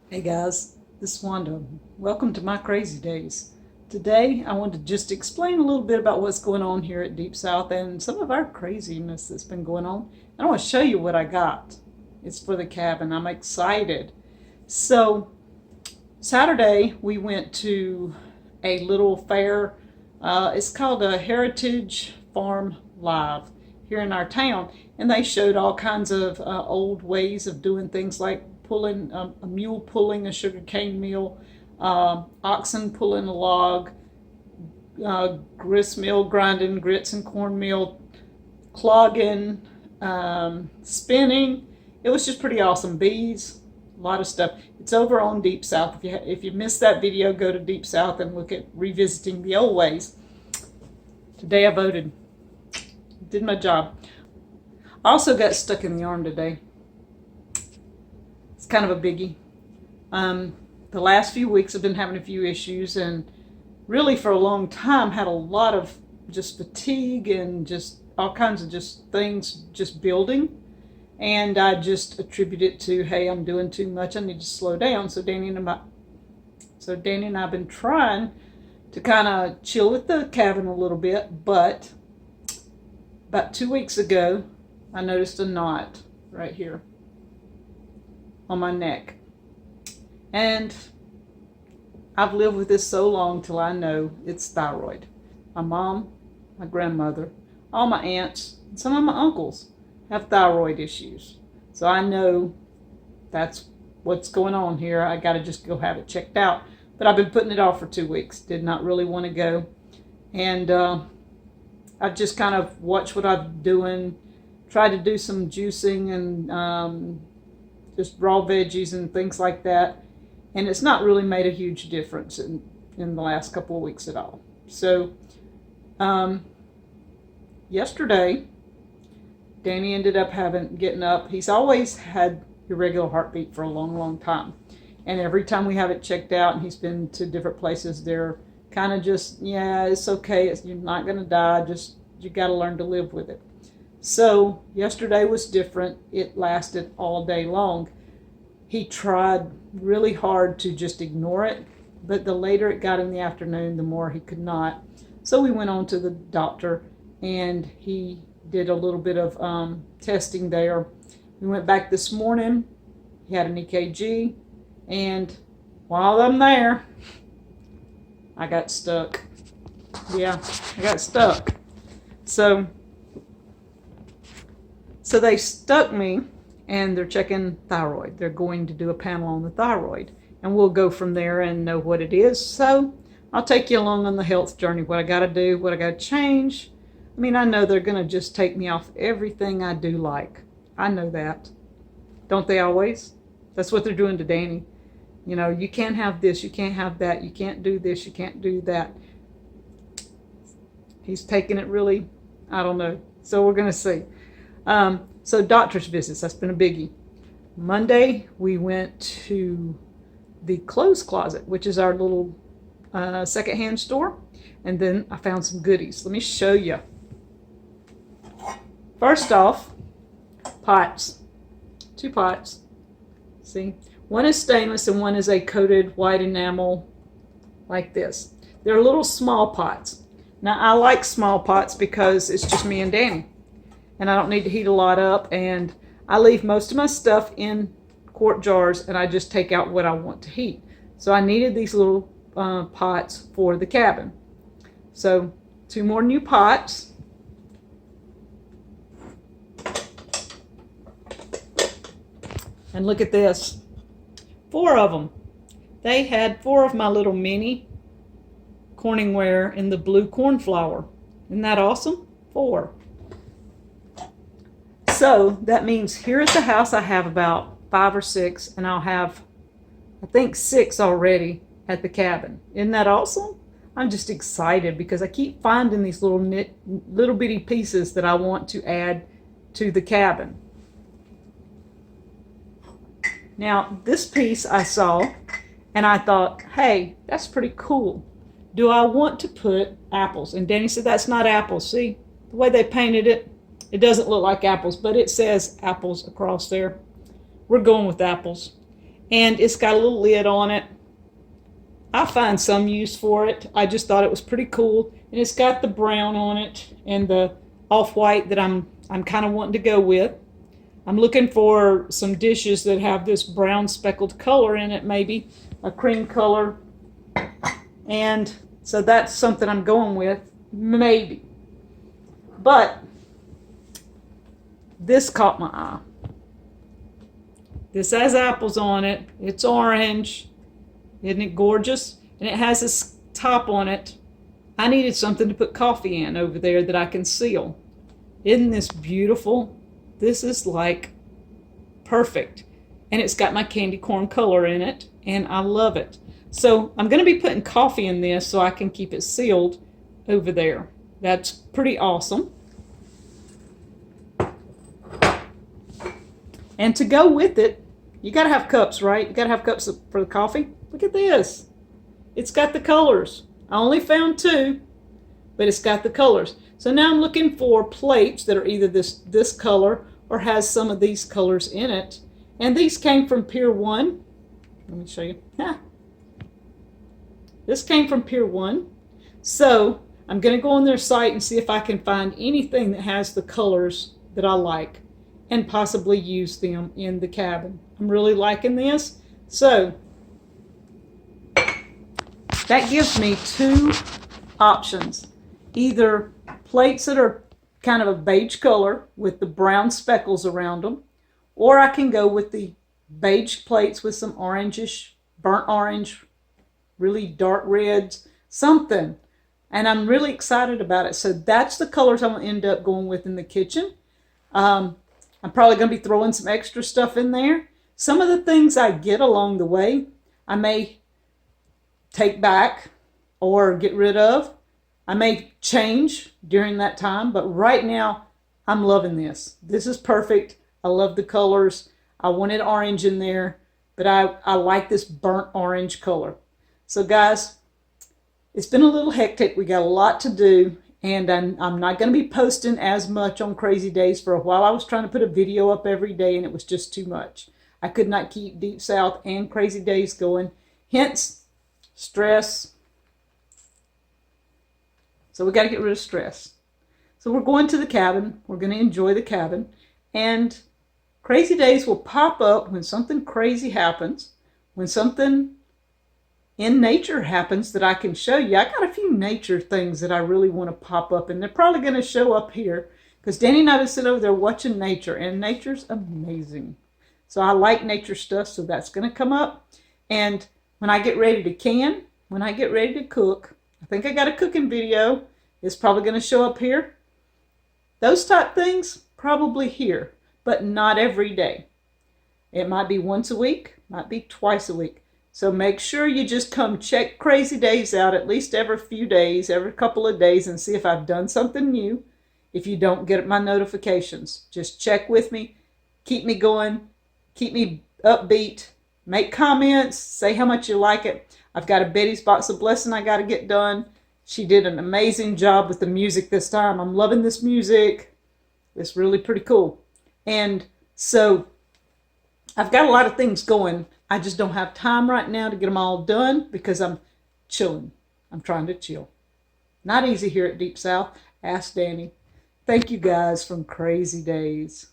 Hey guys, this is Wanda. Welcome to my crazy days. Today I want to just explain a little bit about what's going on here at Deep South and some of our craziness that's been going on. And I want to show you what I got. It's for the cabin. I'm excited. So Saturday we went to a little fair. It's called a Heritage Farm Live here in our town, and they showed all kinds of old ways of doing things like pulling a mule pulling a sugarcane mill, oxen pulling a log, grist mill grinding grits and cornmeal, clogging, spinning. It was just pretty awesome. Bees, a lot of stuff. It's over on Deep South. If you missed that video, go to Deep South and look at revisiting the old ways. Today I voted. Did my job. I also got stuck in the arm today. It's kind of a biggie. The last few weeks I've been having a few issues, and really for a long time had a lot of just fatigue and just all kinds of just things just building. And I just attribute it to, hey, I'm doing too much. I need to slow down. So Danny and I have been trying to kind of chill with the cabin a little bit, but about 2 weeks ago, I noticed a knot right here on my neck. And I've lived with this so long till I know it's thyroid. My mom, my grandmother, all my aunts, and some of my uncles have thyroid issues. So I know that's what's going on here. I got to just go have it checked out. But I've been putting it off for 2 weeks. Did not really want to go. And I've just kind of watched what I'm doing, tried to do some juicing and just raw veggies and things like that. And it's not really made a huge difference in the last couple of weeks at all. So yesterday, Danny ended up getting up. He's always had irregular heartbeat for a long, long time. And every time we have it checked out, and he's been to different places, they're kind of just, yeah, it's okay. You're not going to die. Just, you got to learn to live with it. So yesterday was different. It lasted all day long. He tried really hard to just ignore it, but the later it got in the afternoon, the more he could not. So we went on to the doctor, and he did a little bit of testing there. We went back this morning. He had an EKG, and while I'm there, I got stuck. Yeah, I got stuck. So they stuck me, and they're checking thyroid. They're going to do a panel on the thyroid, and we'll go from there and know what it is. So I'll take you along on the health journey, what I got to do, what I got to change. I mean, I know they're going to just take me off everything I do like. I know that. Don't they always? That's what they're doing to Danny. You know, you can't have this, you can't have that, you can't do this, you can't do that. He's taking it really, I don't know. So we're going to see. So doctor's visits, that's been a biggie. Monday, we went to the clothes closet, which is our little secondhand store. And then I found some goodies. Let me show you. First off, pots. 2 pots. See? One is stainless and one is a coated white enamel like this. They're little small pots. Now, I like small pots because it's just me and Danny. And I don't need to heat a lot up. And I leave most of my stuff in quart jars, and I just take out what I want to heat. So I needed these little pots for the cabin. So 2 more new pots. And look at this. 4 of them. They had 4 of my little mini Corningware in the blue cornflower. Isn't that awesome? 4. So that means here at the house I have about 5 or 6, and I'll have, I think, 6 already at the cabin. Isn't that awesome? I'm just excited because I keep finding these little bitty pieces that I want to add to the cabin. Now, this piece I saw, and I thought, hey, that's pretty cool. Do I want to put apples? And Danny said, that's not apples. See, the way they painted it, it doesn't look like apples, but it says apples across there. We're going with apples. and it's got a little lid on it. I find some use for it. I just thought it was pretty cool, and it's got the brown on it and the off-white that I'm kind of wanting to go with. I'm looking for some dishes that have this brown speckled color in it, maybe a cream color, and so that's something I'm going with, maybe. But this caught my eye. This has apples on it. It's orange. Isn't it gorgeous? And it has this top on it. I needed something to put coffee in over there that I can seal. Isn't this beautiful? This is like perfect. And it's got my candy corn color in it, and I love it. So I'm going to be putting coffee in this so I can keep it sealed over there. That's pretty awesome. And to go with it, you got to have cups, right? You got to have cups for the coffee. Look at this. It's got the colors. I only found 2, but it's got the colors. So now I'm looking for plates that are either this color or has some of these colors in it. And these came from Pier 1. Let me show you. This came from Pier 1. So I'm going to go on their site and see if I can find anything that has the colors that I like and possibly use them in the cabin. I'm really liking this. So that gives me 2 options. Either plates that are kind of a beige color with the brown speckles around them, or I can go with the beige plates with some orangish, burnt orange, really dark reds, something. And I'm really excited about it. So that's the colors I'm going to end up going with in the kitchen. I'm probably going to be throwing some extra stuff in there. Some of the things I get along the way, I may take back or get rid of. I may change during that time, but right now I'm loving this. This is perfect. I love the colors. I wanted orange in there, but I like this burnt orange color. So guys, it's been a little hectic. We got a lot to do, and I'm not going to be posting as much on Crazy Days for a while. I was trying to put a video up every day, and it was just too much. I could not keep Deep South and Crazy Days going. Hence, stress. So we got to get rid of stress. So we're going to the cabin. We're going to enjoy the cabin. And Crazy Days will pop up when something crazy happens, when something in nature happens that I can show you. I got a few nature things that I really want to pop up, and they're probably going to show up here because Danny and I have sit over there watching nature, and nature's amazing. So I like nature stuff, so that's going to come up. And when I get ready to can, when I get ready to cook, I think I got a cooking video. It's probably going to show up here. Those type things, probably here, but not every day. It might be once a week, might be twice a week. So make sure you just come check Crazy Days out at least every few days, every couple of days, and see if I've done something new. If you don't get my notifications, just check with me. Keep me going. Keep me upbeat. Make comments. Say how much you like it. I've got a Betty's Box of Blessing I got to get done. She did an amazing job with the music this time. I'm loving this music. It's really pretty cool. And so I've got a lot of things going. I just don't have time right now to get them all done because I'm chilling. I'm trying to chill. Not easy here at Deep South. Ask Danny. Thank you guys from Crazy Days.